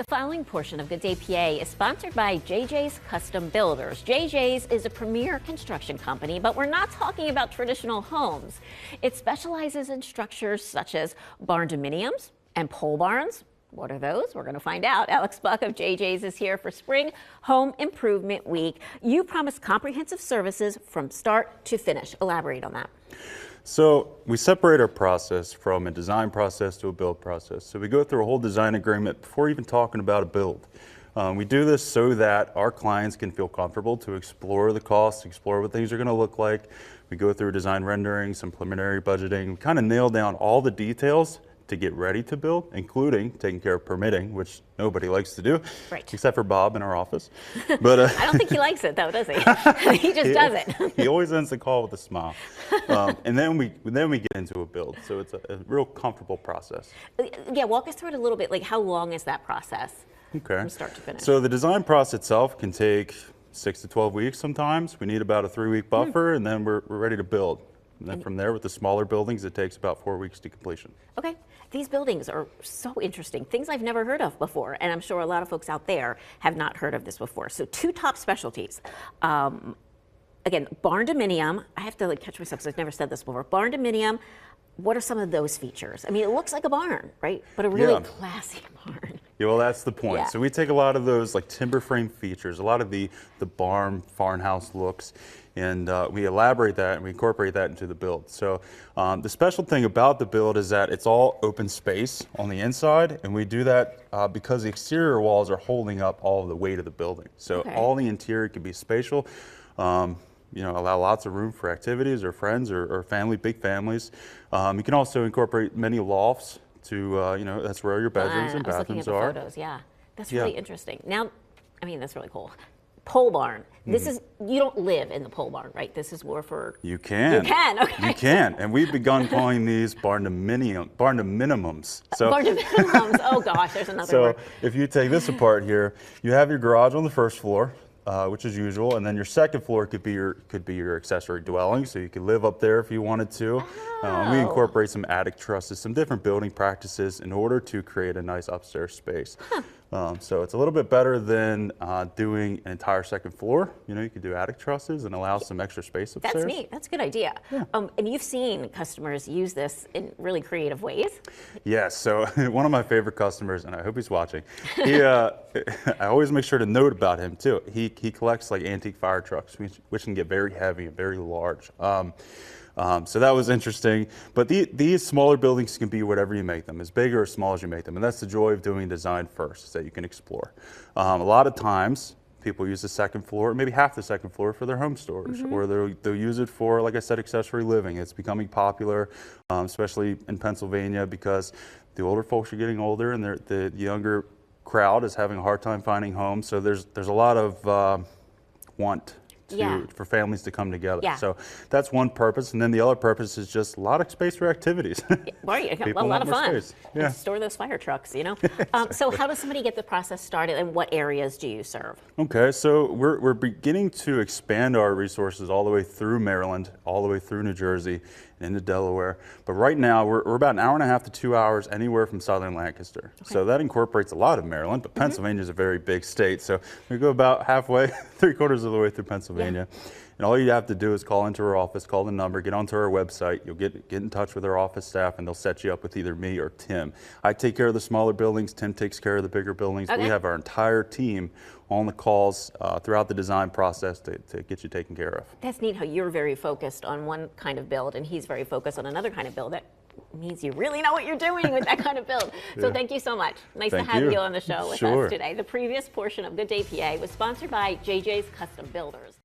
The following portion of Good Day PA is sponsored by JJ's Custom Builders. JJ's is a premier construction company, but we're not talking about traditional homes. It specializes in structures such as barndominiums and pole barns. What are those? We're going to find out. Alex Buck of JJ's is here for Spring Home Improvement Week. You promise comprehensive services from start to finish. Elaborate on that. So we separate our process from a design process to a build process. So we go through a whole design agreement before even talking about a build. We do this so that our clients can feel comfortable to explore the costs, explore what things are going to look like. We go through design rendering, some preliminary budgeting, we kind of nail down all the details to get ready to build, including taking care of permitting, which nobody likes to do, right, except for Bob in our office. But I don't think he likes it though, does he? He just does it. He always ends the call with a smile. And then we get into a build. So it's a real comfortable process. Yeah, walk us through it a little bit. Like, how long is that process? Okay. From start to finish. So the design process itself can take 6 to 12 weeks sometimes. We need about a 3-week buffer, and then we're ready to build. And then from there, with the smaller buildings, it takes about 4 weeks to completion. Okay. These buildings are so interesting, things I've never heard of before, and I'm sure a lot of folks out there have not heard of this before. So 2 top specialties. Again, barndominium. I have to catch myself because I've never said this before. Barndominium, what are some of those features? I mean, it looks like a barn, right? But a really classy barn. Yeah, well, that's the point. Yeah. So we take a lot of those like timber frame features, a lot of the barn, farmhouse looks, and we elaborate that and we incorporate that into the build. So the special thing about the build is that it's all open space on the inside, and we do that because the exterior walls are holding up all of the weight of the building. So all the interior can be spatial. Allow lots of room for activities or friends or family, big families. You can also incorporate many lofts to, that's where your bedrooms and bathrooms are. I was looking at the photos, yeah. That's really interesting. Now, I mean, that's really cool. Pole barn. This is, you don't live in the pole barn, right? This is more for... You can. You can, okay. You can. And we've begun calling these barndominimums. So, barndominimums, oh gosh, there's another word. So if you take this apart here, you have your garage on the first floor, which is usual, and then your second floor could be your accessory dwelling, so you could live up there if you wanted to. We incorporate some attic trusses, some different building practices in order to create a nice upstairs space. So it's a little bit better than doing an entire second floor. You could do attic trusses and allow some extra space upstairs. That's neat. That's a good idea. Yeah. And you've seen customers use this in really creative ways. Yes. So one of my favorite customers, and I hope he's watching, I always make sure to note about him too. He collects like antique fire trucks, which can get very heavy and very large. So that was interesting, but these smaller buildings can be whatever you make them, as big or as small as you make them, and that's the joy of doing design first, is that you can explore. A lot of times, people use the second floor, maybe half the second floor for their home storage, or they'll use it for, like I said, accessory living. It's becoming popular, especially in Pennsylvania, because the older folks are getting older, and the younger crowd is having a hard time finding homes, so there's a lot of want for families to come together. Yeah. So that's one purpose, and then the other purpose is just a lot of space for activities. Right, a lot of fun. Yeah. Store those fire trucks, Exactly. So how does somebody get the process started, and what areas do you serve? Okay, so we're beginning to expand our resources all the way through Maryland, all the way through New Jersey, and into Delaware. But right now, we're about an hour and a half to 2 hours anywhere from southern Lancaster. Okay. So that incorporates a lot of Maryland, but Pennsylvania is a very big state. So we go about halfway, 3/4 of the way through Pennsylvania. And all you have to do is call into our office, call the number, get onto our website. You'll get in touch with our office staff, and they'll set you up with either me or Tim. I take care of the smaller buildings. Tim takes care of the bigger buildings. Okay. We have our entire team on the calls throughout the design process to get you taken care of. That's neat how you're very focused on one kind of build, and he's very focused on another kind of build. That means you really know what you're doing with that kind of build. So thank you so much. Nice to have you on the show with us today. The previous portion of Good Day PA was sponsored by JJ's Custom Builders.